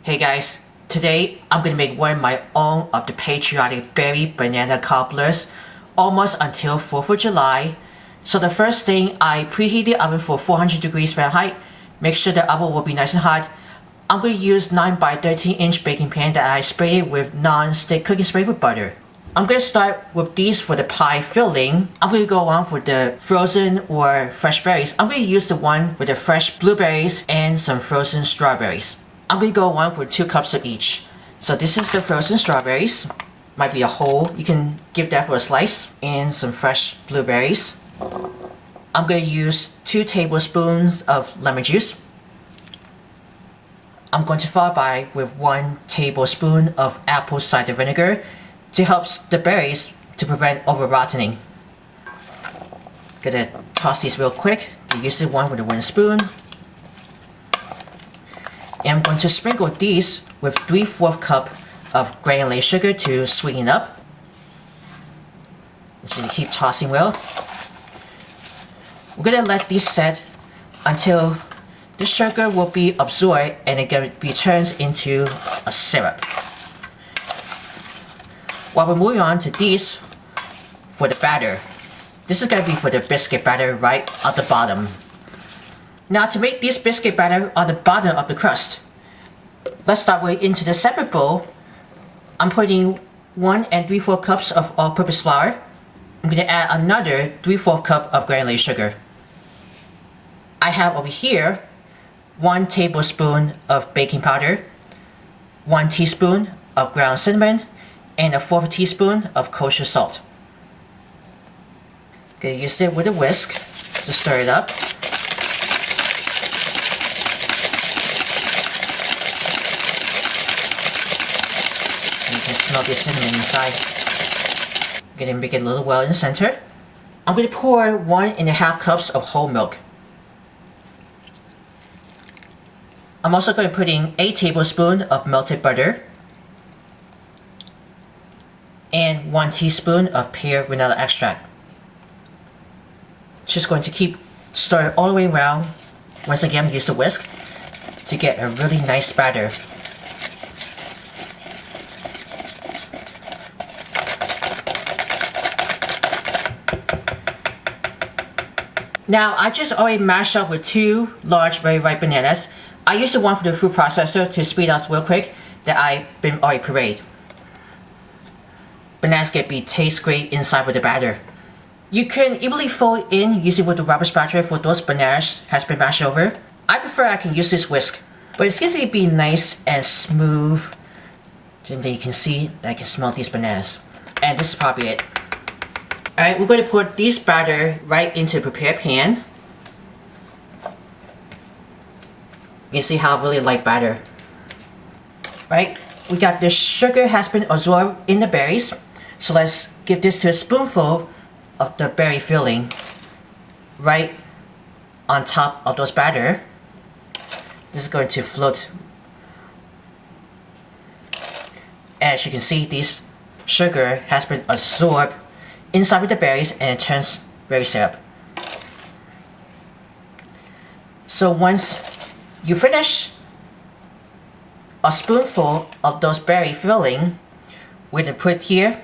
Hey guys, today I'm gonna make one of my own of the Patriotic berry banana cobblers almost until 4th of July. So the first thing, I preheat the oven for 400 degrees Fahrenheit. Make sure the oven will be nice and hot. I'm gonna use 9 by 13 inch baking pan that I sprayed with non-stick cooking spray with butter. I'm gonna start with these for the pie filling. I'm gonna go on for the frozen or fresh berries. I'm gonna use the one with the fresh blueberries and some frozen strawberries. I'm gonna go on for 2 cups of each. So this is the frozen strawberries. Might be a whole. You can give that for a slice. And some fresh blueberries. I'm gonna use 2 tablespoons of lemon juice. I'm going to follow by with 1 tablespoon of apple cider vinegar to help the berries to prevent over rotting. Gonna toss these real quick. Use the one with a wooden spoon. And I'm going to sprinkle these with 3/4 cup of granulated sugar to sweeten up. So keep tossing well. We're gonna let these set until the sugar will be absorbed and it gonna be turned into a syrup. While we're moving on to these for the batter. This is gonna be for the biscuit batter right at the bottom. Now to make this biscuit batter on the bottom of the crust, let's start with into the separate bowl. I'm putting 1 3/4 cups of all-purpose flour. I'm going to add another 3/4 cup of granulated sugar. I have over here 1 tablespoon of baking powder, 1 teaspoon of ground cinnamon, and a 1/4 teaspoon of kosher salt. I'm going to use it with a whisk to stir it up. You can smell the cinnamon inside. I'm gonna make it a little well in the center. I'm gonna pour 1 1/2 cups of whole milk. I'm also going to put in 8 tablespoons of melted butter and 1 teaspoon of pear vanilla extract. Just going to keep stirring all the way around. Once again, use the whisk to get a really nice batter. Now, I just already mashed up with 2 large very ripe bananas. I used the one for the food processor to speed up real quick that I've been already pureed. Bananas can taste great inside with the batter. You can easily fold in using with the rubber spatula for those bananas has been mashed over. I prefer I can use this whisk, but it's going to be nice and smooth. And then you can see that I can smell these bananas. And this is probably it. Alright, we're going to put this batter right into the prepared pan. You can see how I really like batter. Right, we got the sugar has been absorbed in the berries. So let's give this to a spoonful of the berry filling right on top of those batter. This is going to float. As you can see, this sugar has been absorbed inside with the berries and it turns berry syrup. So once you finish a spoonful of those berry filling, we're going to put here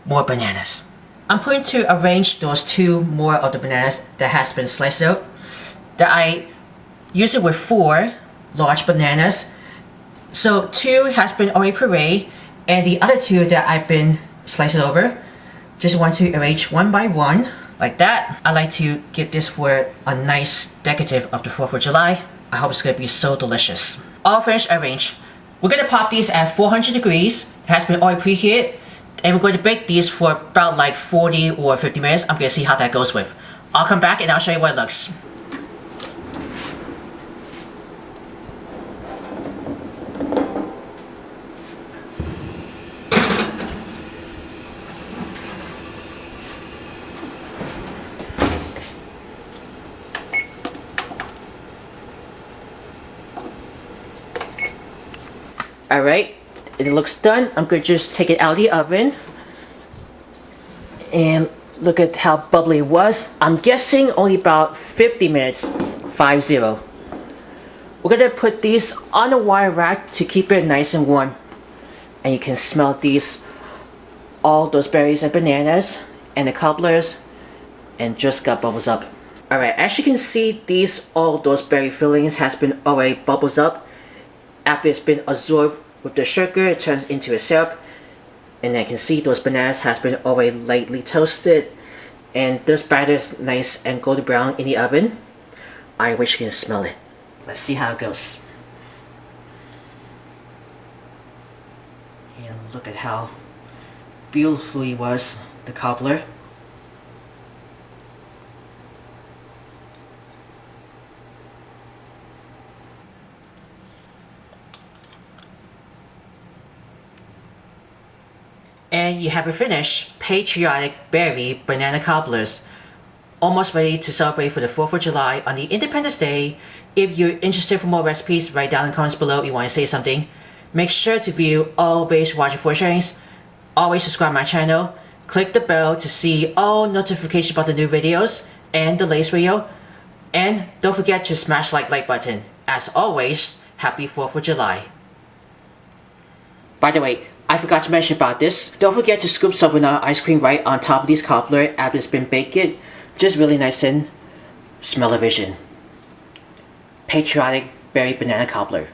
more bananas. I'm going to arrange those 2 more of the bananas that has been sliced out. That I use it with 4 large bananas. So 2 has been already pureed and the other 2 that I've been sliced over. Just want to arrange 1 by 1 like that. I like to give this for a nice decorative of the 4th of July. I hope it's going to be so delicious. All finished arranged. We're going to pop these at 400 degrees. It has been already preheated. And we're going to bake these for about like 40 or 50 minutes. I'm going to see how that goes with. I'll come back and I'll show you what it looks. Alright, it looks done. I'm going to just take it out of the oven. And look at how bubbly it was. I'm guessing only about 50 minutes. 50. We're gonna put these on a wire rack to keep it nice and warm. And you can smell these, all those berries and bananas and the cobblers, and just got bubbles up. Alright, as you can see, all those berry fillings has been already bubbles up. After it's been absorbed with the sugar, it turns into a syrup. And I can see those bananas has been already lightly toasted. And this batter is nice and golden brown in the oven. I wish you can smell it. Let's see how it goes. And look at how beautifully was the cobbler. And you have a finished Patriotic Berry Banana Cobblers. Almost ready to celebrate for the 4th of July on the Independence Day. If you're interested for more recipes, write down in the comments below if you want to say something. Make sure to view all base watching for sharings. Always subscribe to my channel. Click the bell to see all notifications about the new videos and the latest video. And don't forget to smash the like button. As always, happy 4th of July. By the way, I forgot to mention about this. Don't forget to scoop some vanilla ice cream right on top of these cobbler after it's been baked. Just really nice and smell-o-vision. Patriotic Berry Banana Cobbler.